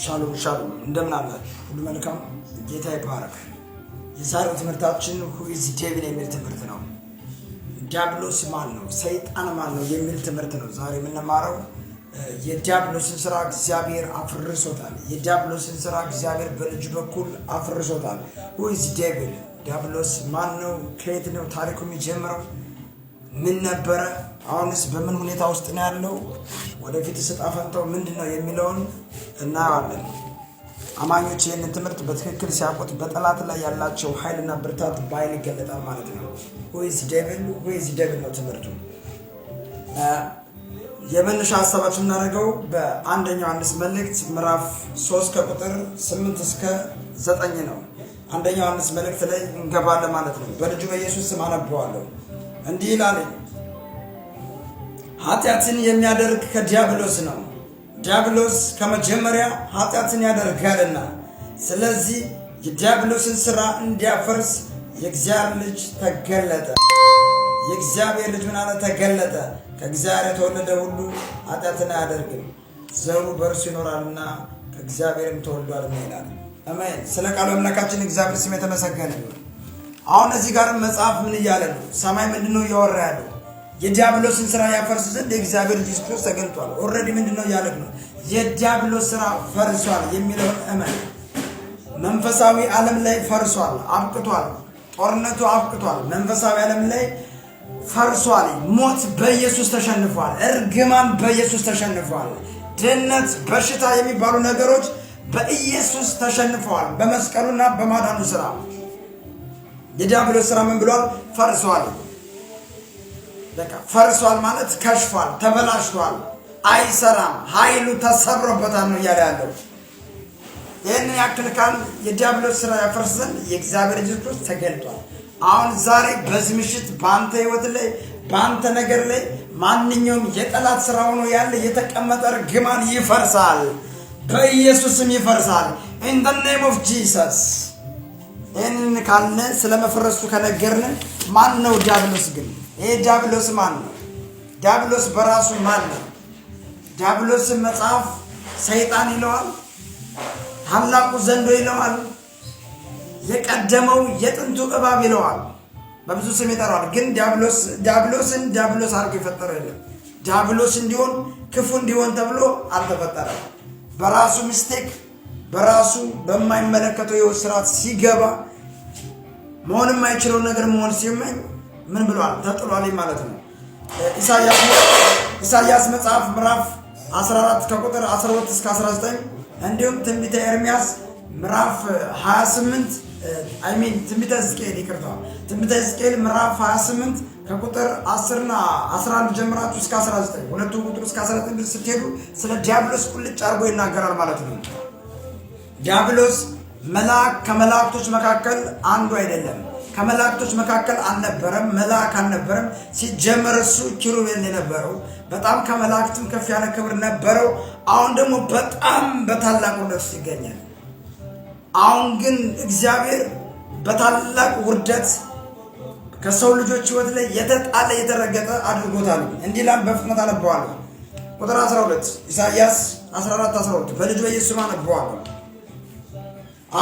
ሻሎም ሻሎም እንደምን አላችሁ? ሁሉ መልካም ጌታ ይባረክ። የዛሬው ትምህርታችን who is devil የሚል ትምህርት ነው። ዲያብሎስ ማን ነው? ሰይጣን ማን ነው? የሚል ትምህርት ነው ዛሬ የምንማረው። የዲያብሎስን ስራ እግዚአብሔር አፍርሶታል። የዲያብሎስን ስራ እግዚአብሔር በልጁ በኩል አፍርሶታል። who is devil? ዲያብሎስ ማን ነው? ከየት ነው ታሪኩ የሚጀምረው? ምን ነበረ? አሁንስ በምን ሁኔታ ውስጥ ነው ያለው? ወደፊት ስጣፈንተው ምንድነው የሚለውን እናያለን። አማኞች ይህንን ትምህርት በትክክል ሲያውቁት በጠላት ላይ ያላቸው ኃይልና ብርታት በኃይል ይገለጣል ማለት ነው። who is devil ነው ትምህርቱ። የመነሻ ሐሳባችን እናደርገው በአንደኛ ዮሐንስ መልእክት ምዕራፍ 3 ከቁጥር 8 እስከ 9 ነው። አንደኛ ዮሐንስ መልእክት ላይ እንገባለን ማለት ነው። በልጁ በኢየሱስ ስም አነበዋለሁ። እንዲህ ይላል፣ ኃጢአትን የሚያደርግ ከዲያብሎስ ነው፣ ዲያብሎስ ከመጀመሪያ ኃጢአትን ያደርጋልና፣ ስለዚህ የዲያብሎስን ሥራ እንዲያፈርስ የእግዚአብሔር ልጅ ተገለጠ። የእግዚአብሔር ልጅ ምን አለ? ተገለጠ። ከእግዚአብሔር የተወለደ ሁሉ ኃጢአትን አያደርግም፣ ዘሩ በእርሱ ይኖራልና ከእግዚአብሔርም ተወልዷልና ይላል። አሜን። ስለ ቃሉ አምላካችን እግዚአብሔር ስም የተመሰገነ ይሁን። አሁን እዚህ ጋር መጽሐፍ ምን እያለ ነው? ሰማይ ምንድነው እያወራ ያለው? የዲያብሎስን ስራ ያፈርስ ዘንድ የእግዚአብሔር ልጅ ክርስቶስ ተገልጧል። ኦልሬዲ ምንድነው እያለ ነው? የዲያብሎስ ስራ ፈርሷል የሚለውን እመን። መንፈሳዊ ዓለም ላይ ፈርሷል፣ አብቅቷል። ጦርነቱ አብቅቷል። መንፈሳዊ ዓለም ላይ ፈርሷል። ሞት በኢየሱስ ተሸንፏል። እርግማን በኢየሱስ ተሸንፏል። ድህነት፣ በሽታ የሚባሉ ነገሮች በኢየሱስ ተሸንፈዋል። በመስቀሉና በማዳኑ ስራ የዲያብሎስ ስራ ምን ብሏል? ፈርሷል። በቃ ፈርሷል ማለት ከሽፏል፣ ተበላሽቷል፣ አይሰራም፣ ኃይሉ ተሰብሮበታል ነው እያለ ያለው። ይህን ያክል ካል የዲያብሎስ ስራ ያፈርስ ዘንድ የእግዚአብሔር ልጅ ክርስቶስ ተገልጧል። አሁን ዛሬ በዚህ ምሽት በአንተ ህይወት ላይ በአንተ ነገር ላይ ማንኛውም የጠላት ስራ ሆኖ ያለ የተቀመጠ እርግማን ይፈርሳል፣ በኢየሱስም ይፈርሳል። in the name of Jesus። ይህንን ካልን ስለመፈረሱ ከነገርን ማን ነው ዲያብሎስ? ግን ይሄ ዲያብሎስ ማን ነው? ዲያብሎስ በራሱ ማን ነው? ዲያብሎስ መጽሐፍ ሰይጣን ይለዋል፣ ታላቁ ዘንዶ ይለዋል፣ የቀደመው የጥንቱ እባብ ይለዋል፣ በብዙ ስም ይጠራዋል። ግን ዲያብሎስን ዲያብሎስ አድርጎ የፈጠረው የለም። ዲያብሎስ እንዲሆን ክፉ እንዲሆን ተብሎ አልተፈጠረም። በራሱ ሚስቴክ በራሱ በማይመለከተው የውስጥ ስርዓት ሲገባ መሆን የማይችለው ነገር መሆን ሲመኝ ምን ብሏል? ተጥሏል ማለት ነው። ኢሳይያስ መጽሐፍ ምዕራፍ 14 ከቁጥር 12 እስከ 19 እንዲሁም ትንቢተ ኤርምያስ ምዕራፍ 28 ትንቢተ ሕዝቅኤል ትንቢተ ሕዝቅኤል ምዕራፍ 28 ከቁጥር 10 እና 11 ጀምራችሁ እስከ 19 ሁለቱ ቁጥር እስከ 19 ስትሄዱ ስለ ዲያብሎስ ቁልጭ አድርጎ ይናገራል ማለት ነው። ዲያብሎስ መልአክ ከመላእክቶች መካከል አንዱ አይደለም። ከመላእክቶች መካከል አልነበረም፣ መልአክ አልነበረም። ሲጀመር እሱ ኪሩቤል የነበረው በጣም ከመላእክትም ከፍ ያለ ክብር ነበረው። አሁን ደግሞ በጣም በታላቅ ውርደት ውስጥ ይገኛል። አሁን ግን እግዚአብሔር በታላቅ ውርደት ከሰው ልጆች ህይወት ላይ የተጣለ የተረገጠ አድርጎታል። እንዲህ ላም በፍጥነት አነበዋለሁ። ቁጥር 12 ኢሳይያስ 14:12 በልጁ በኢየሱስ አነበዋለሁ።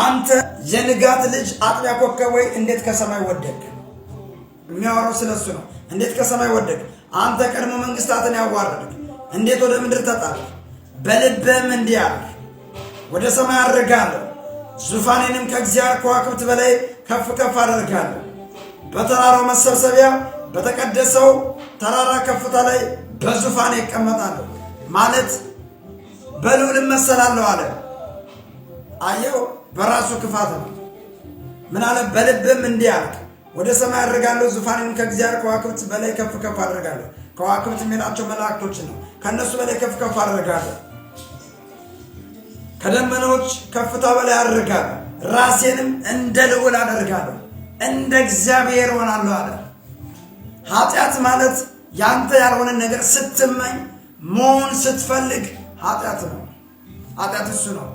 አንተ የንጋት ልጅ አጥቢያ ኮከብ ወይ እንዴት ከሰማይ ወደቅ? የሚያወራው ስለሱ ነው። እንዴት ከሰማይ ወደቅ? አንተ ቀድሞ መንግስታትን ያዋረድክ እንዴት ወደ ምድር ተጣልክ? በልብህም እንዲህ አልክ፣ ወደ ሰማይ አድርጋለሁ፣ ዙፋኔንም ከእግዚአብሔር ከዋክብት በላይ ከፍ ከፍ አደርጋለሁ። በተራራው መሰብሰቢያ በተቀደሰው ተራራ ከፍታ ላይ በዙፋኔ ይቀመጣለሁ ማለት በልዑል እመሰላለሁ አለ። አየው፣ በራሱ ክፋት ነው። ምን አለ? በልብም እንዲህ አልክ፣ ወደ ሰማይ አድርጋለሁ፣ ዙፋኔንም ከእግዚአብሔር ከዋክብት በላይ ከፍ ከፍ አደርጋለሁ። ከዋክብት የሚላቸው መላእክቶችን ነው። ከእነሱ በላይ ከፍ ከፍ አደርጋለሁ፣ ከደመናዎች ከፍታ በላይ አደርጋለሁ፣ ራሴንም እንደ ልዑል አደርጋለሁ፣ እንደ እግዚአብሔር ሆናለሁ አለ። ኃጢአት ማለት ያንተ ያልሆነ ነገር ስትመኝ መሆን ስትፈልግ ኃጢአት ነው። ኃጢአት እሱ ነው።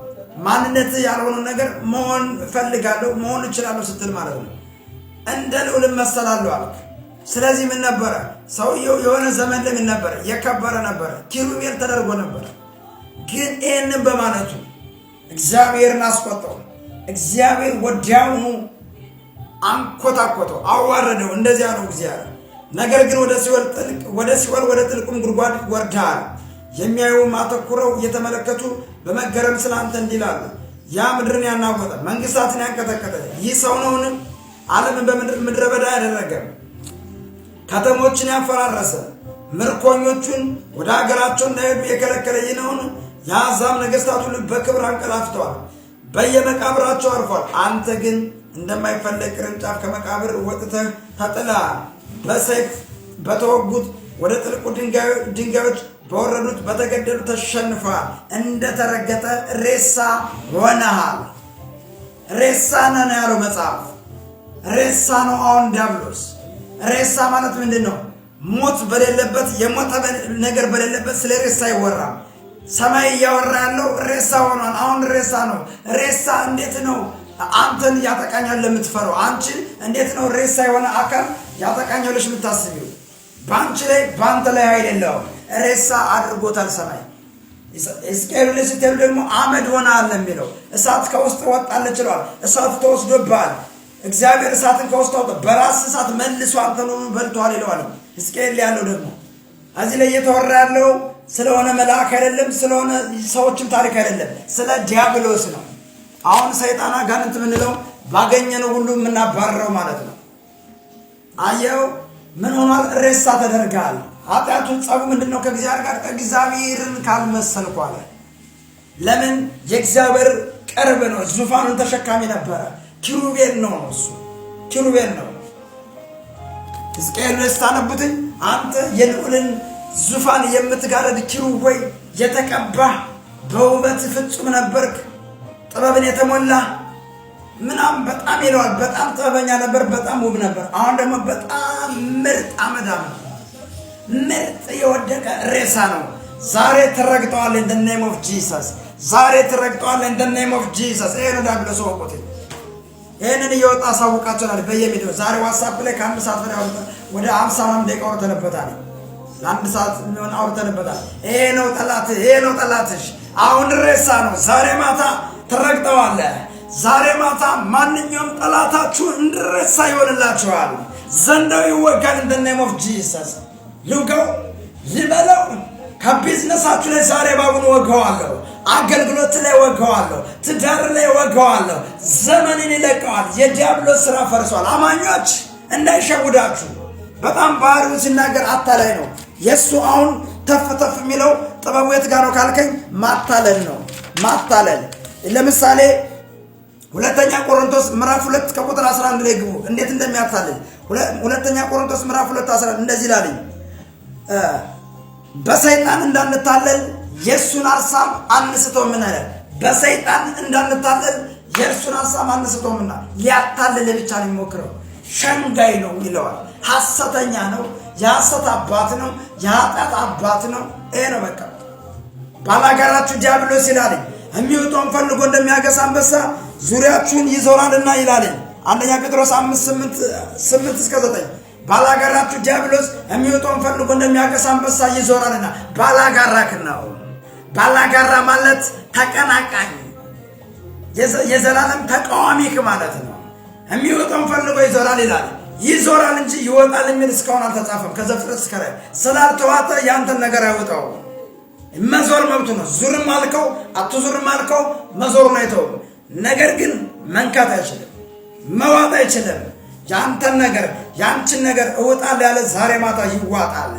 ማንነት ያልሆነ ነገር መሆን እፈልጋለሁ መሆን እችላለሁ ስትል ማለት ነው። እንደ ልዑል እመሰላለሁ አልክ። ስለዚህ ምን ነበረ? ሰውየው የሆነ ዘመን ላይ ምን ነበረ? የከበረ ነበረ፣ ኪሩቤል ተደርጎ ነበረ። ግን ይህንን በማለቱ እግዚአብሔርን አስቆጣው። እግዚአብሔር ወዲያውኑ አንኮታኮተው፣ አዋረደው። እንደዚያ ነው እግዚአብሔር። ነገር ግን ወደ ሲኦል ወደ ጥልቁም ጉድጓድ ወርደሃል። የሚያዩም አተኩረው እየተመለከቱ በመገረም ስላንተ እንዲህ ይላሉ፣ ያ ምድርን ያናወጠ መንግስታትን ያንቀጠቀጠ ይህ ሰው ነውን? ዓለምን በምድረ በዳ ያደረገ ከተሞችን ያፈራረሰ ምርኮኞቹን ወደ ሀገራቸው እንዳይሄዱ የከለከለ ይህ ነውን? የአሕዛብ ነገሥታት ሁሉ በክብር አንቀላፍተዋል፣ በየመቃብራቸው አርፏል። አንተ ግን እንደማይፈለግ ቅርንጫፍ ከመቃብር ወጥተህ ተጥለሃል። በሰይፍ በተወጉት ወደ ጥልቁ ድንጋዮች በወረዱት በተገደሉ ተሸንፈሃል። እንደተረገጠ ሬሳ ሆነሃል። ሬሳ ነህ ያለው መጽሐፍ። ሬሳ ነው። አሁን ዲያብሎስ ሬሳ ማለት ምንድን ነው? ሞት በሌለበት የሞተ ነገር በሌለበት ስለ ሬሳ አይወራም። ሰማይ እያወራ ያለው ሬሳ ሆኗል። አሁን ሬሳ ነው። ሬሳ እንዴት ነው አንተን ያጠቃኛል ለምትፈረው? አንቺ እንዴት ነው ሬሳ የሆነ አካል ያጠቃኛለሽ የምታስቢው? በአንተ ላይ ኃይል የለውም። ሬሳ አድርጎታል ሰማይ። ሕዝቅኤል ስትሄዱ ደግሞ አመድ ሆነሃል ነው የሚለው። እሳት ከውስጥ ወጣለች ይለዋል። እሳት ተወስዶብሃል። እግዚአብሔር እሳትን ከውስጥ አውጥቶ በራስ እሳት መልሶ አንተን በልቷል ይለዋል። ሕዝቅኤል ያለው ደግሞ እዚህ ላይ እየተወራ ያለው ስለሆነ መልአክ አይደለም፣ ስለሆነ ሰዎችም ታሪክ አይደለም፣ ስለ ዲያብሎስ ነው። አሁን ሰይጣን አጋንንት የምንለው ባገኘነው ሁሉ የምናባረረው ማለት ነው። አየው ምን ሆኗል? ሬሳ ተደርጋል። ኃጢአቱ ጸቡ ምንድን ነው? ከእግዚአብሔር ጋር እግዚአብሔርን ካልመሰልኩ አለ። ለምን? የእግዚአብሔር ቅርብ ነው። ዙፋኑን ተሸካሚ ነበረ። ኪሩቤል ነው እሱ፣ ኪሩቤል ነው። ሕዝቅኤል ስታነቡትኝ አንተ የልዑልን ዙፋን የምትጋረድ ኪሩብ ወይ የተቀባህ በውበት ፍጹም ነበርክ፣ ጥበብን የተሞላ ምናምን በጣም ይለዋል። በጣም ጥበበኛ ነበር፣ በጣም ውብ ነበር። አሁን ደግሞ በጣም ምርጥ አመዳም፣ ምርጥ የወደቀ ሬሳ ነው። ዛሬ ትረግጠዋል in the name of Jesus። ዛሬ ትረግጠዋል in the name of Jesus። ይሄ ነው ዲያብሎስ ወቆቴ። ይሄንን እየወጣ አሳውቃቸዋል በየሚዲያው። ዛሬ ዋትስአፕ ላይ ከአንድ ሰዓት በላይ ወደ 50 ደቂቃ አውርተንበታል። ለአንድ ሰዓት የሚሆን አውርተንበታል። ይሄ ነው ጠላት፣ ይሄ ነው ጠላትሽ። አሁን ሬሳ ነው። ዛሬ ማታ ትረግጠዋለህ። ዛሬ ማታ ማንኛውም ጠላታችሁ እንድረሳ ይሆንላችኋል። ዘንዶው ይወጋል in the name of Jesus። ልውጋው ልበለው። ከቢዝነሳችሁ ላይ ዛሬ ባቡን ወጋዋለሁ። አገልግሎት ላይ ወጋዋለሁ። ትዳር ላይ ወጋዋለሁ። ዘመንን ይለቀዋል። የዲያብሎስ ስራ ፈርሷል። አማኞች እንዳይሸውዳችሁ። በጣም ባህሪው ሲናገር አታላይ ነው። የሱ አሁን ተፍ የሚለው ጥበቡ የት ጋር ነው ካልከኝ ማታለል ነው። ማታለል ለምሳሌ ሁለተኛ ቆሮንቶስ ምዕራፍ 2 ከቁጥር 11 ላይ ግቡ። እንዴት እንደሚያታልል ሁለተኛ ቆሮንቶስ ምዕራፍ 2:11 እንደዚህ ይላል፣ በሰይጣን እንዳንታለል የሱን ሐሳብ አንስተውምና። በሰይጣን እንዳንታለል የሱን ሐሳብ አንስተውምና። ሊያታልል ብቻ ነው የሚሞክረው። ሸንጋይ ነው ይለዋል። ሐሰተኛ ነው። የሐሰት አባት ነው። የኃጢአት አባት ነው። ይሄ ነው በቃ። ባላጋራችሁ ዲያብሎስ ይላል የሚወጣውን ፈልጎ እንደሚያገሳ አንበሳ ዙሪያችሁን ይዞራልና ይላል። አንደኛ ጴጥሮስ 5:8-9 ባላጋራችሁ ዲያብሎስ የሚወጣውን ፈልጎ እንደሚያገሳ አንበሳ ይዞራልና። ባላጋራክ ነው። ባላጋራ ማለት ተቀናቃኝ፣ የዘላለም ተቃዋሚክ ማለት ነው። የሚወጣውን ፈልጎ ይዞራል ይላል። ይዞራል እንጂ ይወጣል የሚል እስካሁን አልተጻፈም። ከዘፍጥረት እስከ ራዕይ ስላልተዋጠ ያንተን ነገር አይወጣው። መዞር መብቱ ነው። ዙርም አልከው አትዙርም አልከው መዞር ነው የተው። ነገር ግን መንካት አይችልም፣ መዋጥ አይችልም። ያንተን ነገር ያንቺን ነገር እወጣል ያለ ዛሬ ማታ ይዋጣል።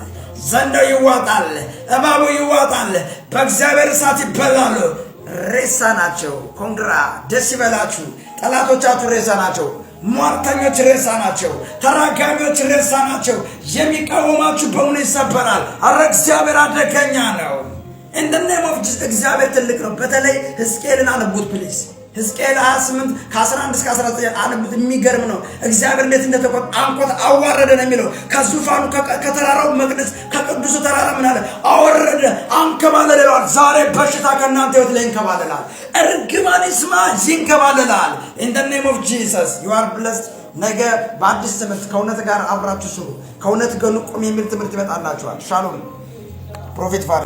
ዘንዶው ይዋጣል፣ እባቡ ይዋጣል፣ በእግዚአብሔር እሳት ይበላሉ። ሬሳ ናቸው። ኮንግራ ደስ ይበላችሁ። ጠላቶቻችሁ ሬሳ ናቸው። ሟርተኞች ሬሳ ናቸው። ተራጋሚዎች ሬሳ ናቸው። የሚቃወማችሁ በሙሉ ይሰበራል። አረ እግዚአብሔር አደገኛ ነው። in the name of Jesus። እግዚአብሔር ትልቅ ነው። በተለይ ሕዝቅኤልን አነቡት ፕሊዝ። ሕዝቅኤል 28 ከ11 እስከ 19 አነቡት። የሚገርም ነው። እግዚአብሔር እንዴት እንደተቆጣ አንቆት አዋረደ ነው የሚለው። ከዙፋኑ ከተራራው መቅደስ ከቅዱሱ ተራራ ምን አለ? አወረደ፣ አንከባለለ ይላል። ዛሬ በሽታ ከእናንተ ሕይወት ላይ ይንከባለላል። እርግማን ይስማ፣ ይንከባለላል። in the name of Jesus you are blessed። ነገ በአዲስ ትምህርት ከእውነት ጋር አብራችሁ ስሩ። ከእውነት ጋር ቁም የሚል ትምህርት ይመጣላችኋል። ሻሎም ፕሮፌት ፋር